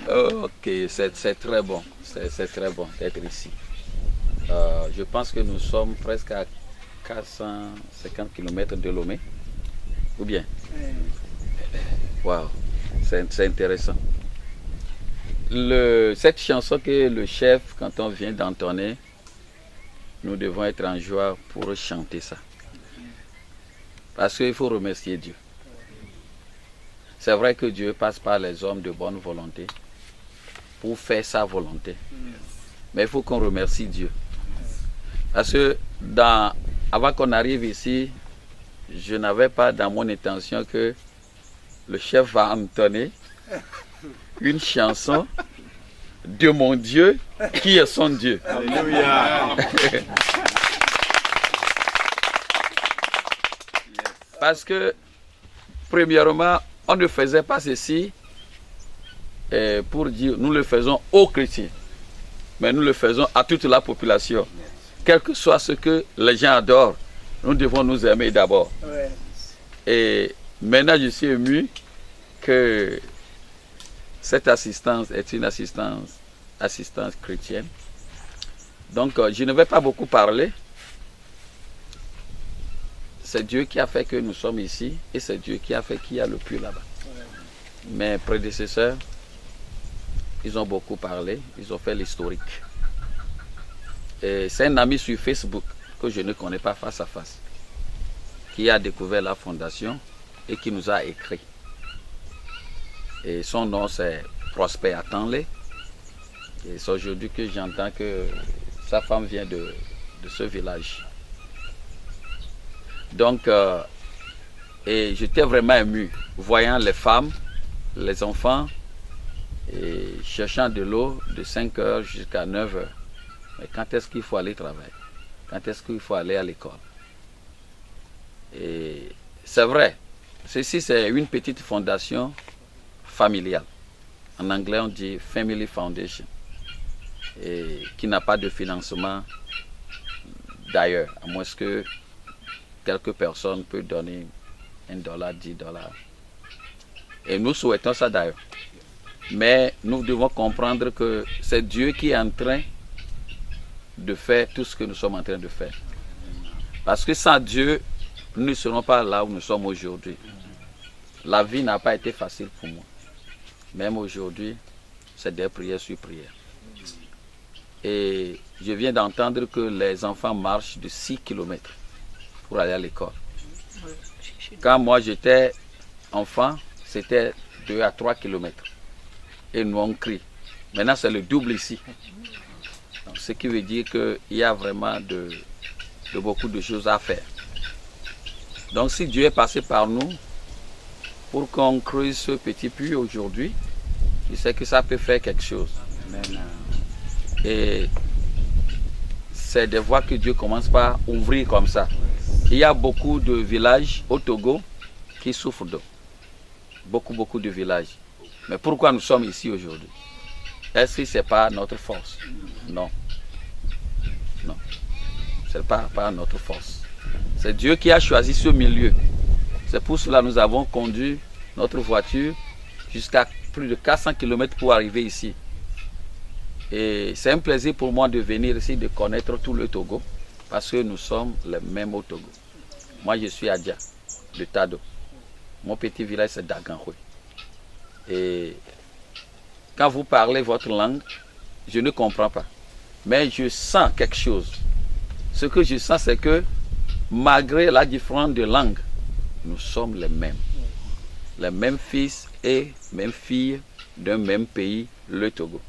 Ok, c'est très bon. C'est très bon d'être ici. Je pense que nous sommes presque à 450 km de Lomé. Ou bien? Waouh, c'est intéressant. Cette chanson que le chef, quand on vient d'entonner, nous devons être en joie pour chanter ça. Parce qu'il faut remercier Dieu. C'est vrai que Dieu passe par les hommes de bonne volonté pour faire sa volonté. Mais il faut qu'on remercie Dieu. Parce que avant qu'on arrive ici, je n'avais pas dans mon intention que le chef va entonner une chanson de mon Dieu qui est son Dieu. Alléluia. Parce que, premièrement, on ne faisait pas ceci pour dire nous le faisons aux chrétiens, mais nous le faisons à toute la population. Quel que soit ce que les gens adorent, nous devons nous aimer d'abord. Ouais. Et maintenant, je suis ému que cette assistance est une assistance chrétienne. Donc, je ne vais pas beaucoup parler. C'est Dieu qui a fait que nous sommes ici et c'est Dieu qui a fait qu'il y a le puits là-bas. Mes prédécesseurs, ils ont beaucoup parlé, ils ont fait l'historique. Et c'est un ami sur Facebook que je ne connais pas face à face qui a découvert la fondation et qui nous a écrit. Et son nom c'est Prosper Atanle. Et c'est aujourd'hui que j'entends que sa femme vient de ce village. Donc, et j'étais vraiment ému, voyant les femmes, les enfants, et cherchant de l'eau de 5 heures jusqu'à 9 heures. Mais quand est-ce qu'il faut aller travailler? Quand est-ce qu'il faut aller à l'école? Et c'est vrai, ceci c'est une petite fondation familiale. En anglais on dit Family Foundation. Et qui n'a pas de financement d'ailleurs, à moins que quelques personnes peuvent donner $1, $10. Et nous souhaitons ça d'ailleurs. Mais nous devons comprendre que c'est Dieu qui est en train de faire tout ce que nous sommes en train de faire. Parce que sans Dieu, nous ne serons pas là où nous sommes aujourd'hui. La vie n'a pas été facile pour moi. Même aujourd'hui, c'est des prières sur prières. Et je viens d'entendre que les enfants marchent de 6 km pour aller à l'école. Quand moi j'étais enfant, c'était 2 à 3 km. Et nous on crie. Maintenant c'est le double ici. Donc, ce qui veut dire qu'il y a vraiment de beaucoup de choses à faire. Donc si Dieu est passé par nous pour qu'on creuse ce petit puits aujourd'hui, je sais que ça peut faire quelque chose. Amen. Et c'est des voies que Dieu commence par ouvrir comme ça. Il y a beaucoup de villages au Togo qui souffrent d'eau. Beaucoup de villages. Mais pourquoi nous sommes ici aujourd'hui? Est-ce que ce n'est pas notre force? Non. Non. Ce n'est pas notre force. C'est Dieu qui a choisi ce milieu. C'est pour cela que nous avons conduit notre voiture jusqu'à plus de 400 km pour arriver ici. Et c'est un plaisir pour moi de venir ici, de connaître tout le Togo, parce que nous sommes les mêmes au Togo. Moi, je suis Adja, de Tado. Mon petit village, c'est Daganhoué. Et quand vous parlez votre langue, je ne comprends pas. Mais je sens quelque chose. Ce que je sens, c'est que malgré la différence de langue, nous sommes les mêmes. Les mêmes fils et mêmes filles d'un même pays, le Togo.